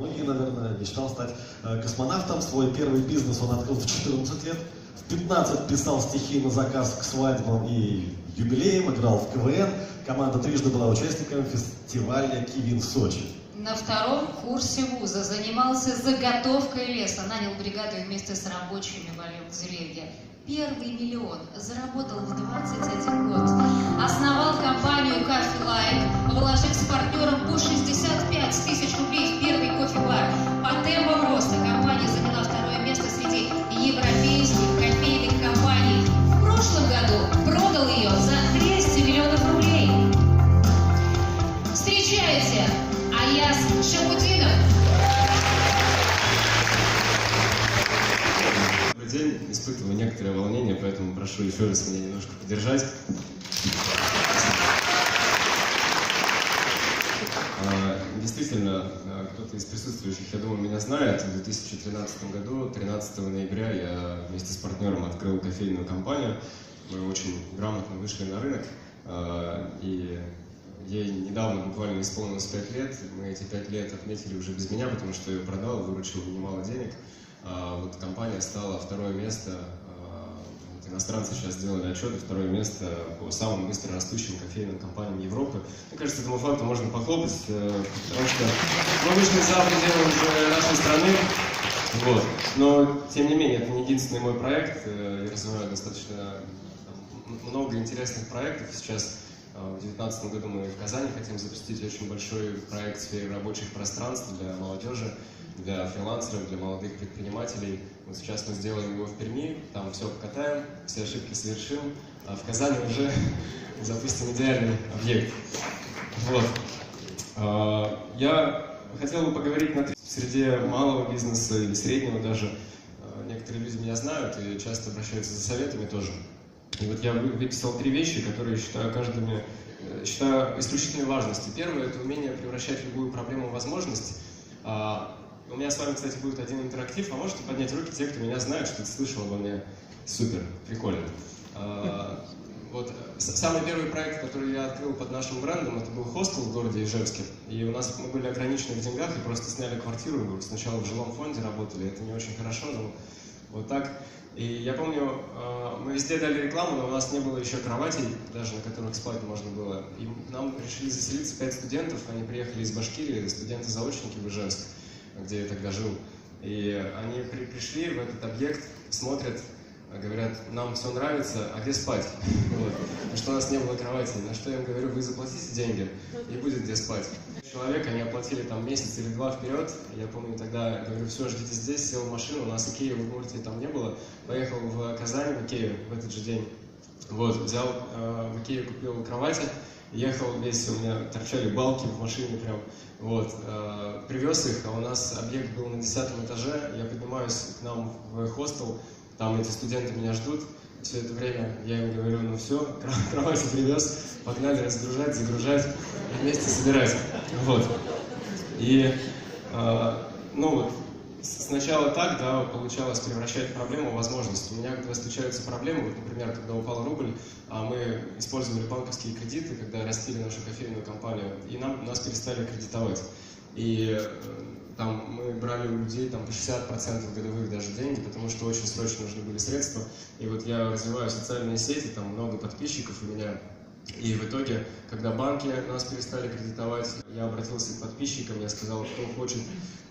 Многие, наверное, мечтал стать космонавтом. Свой первый бизнес он открыл в 14 лет. В 15 писал стихи на заказ к свадьбам и юбилеям, играл в КВН. Команда трижды была участником фестиваля «Кивин» в Сочи. На втором курсе вуза занимался заготовкой леса, нанял бригаду и вместе с рабочими валил деревья. Первый миллион заработал в 21 год. Основал компанию «Кофе Лайк», вложив с партнером по 65 тысяч рублей в первый кофе-бар. По темпам роста компания заняла второе место среди европейских кофейных компаний. В прошлом году продал ее за 200 миллионов рублей. Встречайте, Аяз Шамудинов. Добрый день. Испытываю некоторое волнение, поэтому прошу еще раз меня немножко поддержать. Действительно, кто-то из присутствующих, я думаю, меня знает. В 2013 году, 13 ноября, я вместе с партнером открыл кофейную компанию. Мы очень грамотно вышли на рынок, и ей недавно буквально исполнилось 5 лет. Мы эти 5 лет отметили уже без меня, потому что я ее продал, выручил немало денег. Вот компания стала второе место. Иностранцы сейчас сделали отчеты, второе место по самым быстро растущим кофейным компаниям Европы. Мне кажется, этому факту можно похлопать, потому что мы вышли за пределы уже нашей страны. Вот. Но, тем не менее, это не единственный мой проект. Я развиваю достаточно много интересных проектов. Сейчас в 2019 году мы в Казани хотим запустить очень большой проект в сфере рабочих пространств для молодежи, для фрилансеров, для молодых предпринимателей. Вот сейчас мы сделаем его в Перми, там все покатаем, все ошибки совершим, а в Казани уже запустим идеальный объект. Вот. Я хотел бы поговорить в среде малого бизнеса или среднего даже. Некоторые люди меня знают и часто обращаются за советами тоже. И вот я выписал 3 вещи, которые считаю исключительной важностью. Первое – это умение превращать любую проблему в возможность. У меня с вами, кстати, будет один интерактив, а можете поднять руки те, кто меня знает, что-то слышал обо мне. Супер, прикольно. Вот. Самый первый проект, который я открыл под нашим брендом, это был хостел в городе Ижевске. И у нас мы были ограничены в деньгах и просто сняли квартиру. Сначала в жилом фонде работали, это не очень хорошо, но вот так. И я помню, мы везде дали рекламу, но у нас не было еще кроватей, даже на которых спать можно было. И нам решили заселиться 5 студентов, они приехали из Башкирии, студенты-заочники в Ижевск, где я тогда жил. И они пришли в этот объект, смотрят, говорят, нам все нравится, а где спать? Вот. Потому что у нас не было кровати. На что я им говорю, вы заплатите деньги, и будет где спать. Человек, они оплатили там месяц или 2 вперед. Я помню тогда, говорю, все, ждите здесь, сел в машину, у нас Икеи в Удмуртии там не было. Поехал в Казань, в Икею в этот же день. Вот, взял в Икею, купил кровати, ехал весь, у меня торчали балки в машине прям. Вот, привез их, а у нас объект был на 10-м этаже. Я поднимаюсь к нам в хостел, там эти студенты меня ждут. Все это время я им говорю, ну все, кровати привез, погнали разгружать, загружать и вместе собирать. Вот. И, ну вот, сначала так, да, получалось превращать проблему в возможность. У меня, когда случаются проблемы, вот, например, когда упал рубль, мы использовали банковские кредиты, когда растили нашу кофейную компанию, и нас перестали кредитовать. И там мы брали у людей там, по 60% годовых даже деньги, потому что очень срочно нужны были средства. И вот я развиваю социальные сети, там много подписчиков у меня. И в итоге, когда банки нас перестали кредитовать, я обратился к подписчикам, я сказал, кто хочет,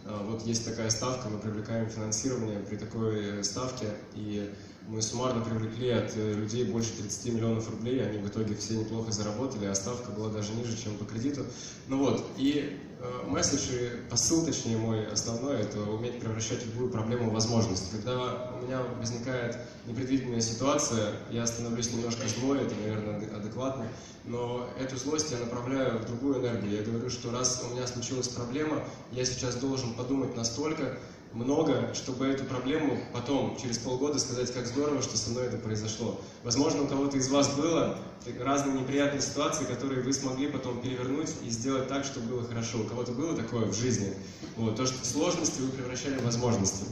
вот есть такая ставка, мы привлекаем финансирование при такой ставке, и мы суммарно привлекли от людей больше 30 миллионов рублей, они в итоге все неплохо заработали, а ставка была даже ниже, чем по кредиту. Ну вот, и месседж, посыл, точнее, мой основной, это уметь превращать любую проблему в возможность. Когда у меня возникает непредвиденная ситуация, я становлюсь немножко злой, это, наверное, адекватно, но эту злость я направляю в другую энергию. Я говорю, что раз у меня случилась проблема, я сейчас должен подумать настолько много, чтобы эту проблему потом, через полгода, сказать, как здорово, что со мной это произошло. Возможно, у кого-то из вас было разные неприятные ситуации, которые вы смогли потом перевернуть и сделать так, чтобы было хорошо. У кого-то было такое в жизни. Вот, то, что сложности вы превращали в возможности.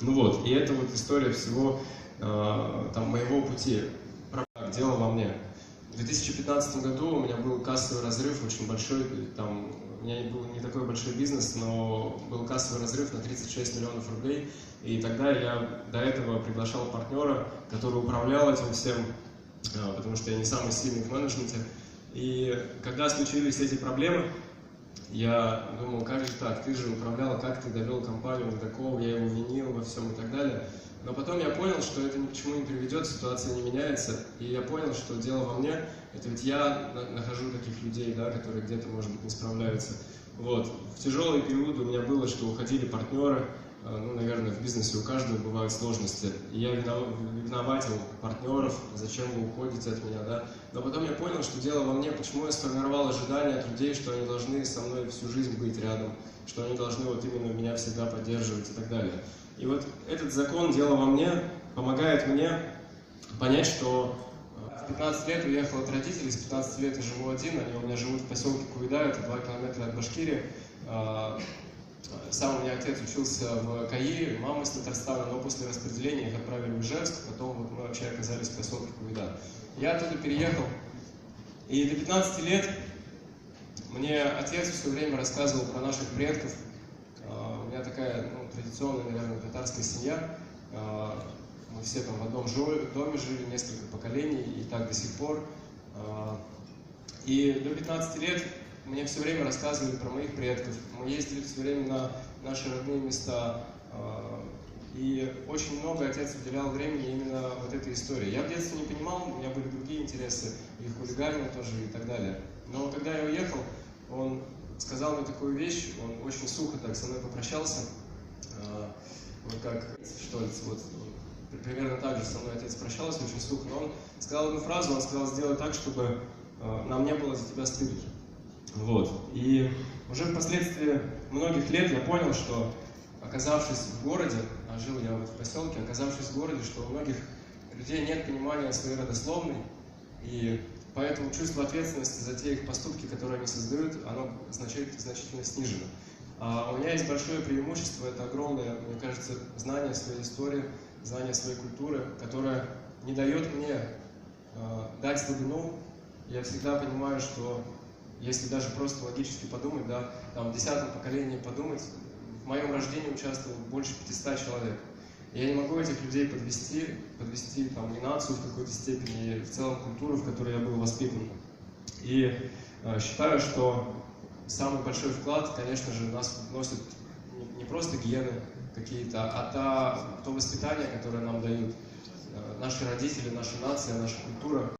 Ну вот, и это вот история всего там, моего пути. Дело во мне. В 2015 году у меня был кассовый разрыв очень большой, там у меня был не такой большой бизнес, но был кассовый разрыв на 36 миллионов рублей. И тогда я до этого приглашал партнера, который управлял этим всем, потому что я не самый сильный в менеджменте. И когда случились эти проблемы, я думал, как же так, ты же управлял, как ты довел компанию до такого, я его винил во всем и так далее. Но потом я понял, что это ни к чему не приведет, ситуация не меняется, и я понял, что дело во мне, это ведь я нахожу таких людей, да, которые где-то, может быть, не справляются. Вот. В тяжелые периоды у меня было, что уходили партнеры, ну, наверное, в бизнесе у каждого бывают сложности, и я виноватил партнеров, зачем вы уходите от меня, да. Но потом я понял, что дело во мне, почему я сформировал ожидания от людей, что они должны со мной всю жизнь быть рядом, что они должны вот именно меня всегда поддерживать и так далее. И вот этот закон «Дело во мне» помогает мне понять, что в 15 лет уехал от родителей, с 15 лет я живу один, они у меня живут в поселке Куйда, это 2 километра от Башкирии. Сам у меня отец учился в КАИ, мама из Татарстана, но после распределения их отправили в Ижевск, потом вот мы вообще оказались в поселке Куйда. Я оттуда переехал, и до 15 лет мне отец все время рассказывал про наших предков. У меня такая, ну, традиционная, наверное, татарская семья. Мы все там в одном доме жили несколько поколений, и так до сих пор. И до 15 лет мне все время рассказывали про моих предков. Мы ездили все время на наши родные места. И очень много отец уделял времени именно вот этой истории. Я в детстве не понимал, у меня были другие интересы, и хулиганье тоже, и так далее. Но когда я уехал, он сказал мне такую вещь, он очень сухо так со мной попрощался, вот как Штольц, вот примерно так же со мной отец прощался, очень сухо, но он сказал одну фразу, он сказал: сделай так, чтобы нам не было за тебя стыдно. Вот. И уже впоследствии многих лет я понял, что, оказавшись в городе, а жил я вот в поселке, оказавшись в городе, что у многих людей нет понимания своей родословной, и поэтому чувство ответственности за те их поступки, которые они создают, оно значительно снижено. А у меня есть большое преимущество, это огромное, мне кажется, знание своей истории, знание своей культуры, которое не дает мне дать слабину. Я всегда понимаю, что если даже просто логически подумать, да, там в 10-м поколении подумать, в моем рождении участвовало больше 500 человек. Я не могу этих людей подвести там, и нацию в какой-то степени, и в целом культуру, в которой я был воспитан. И считаю, что самый большой вклад, конечно же, нас вносят не просто гены какие-то, а то воспитание, которое нам дают наши родители, наша нация, наша культура.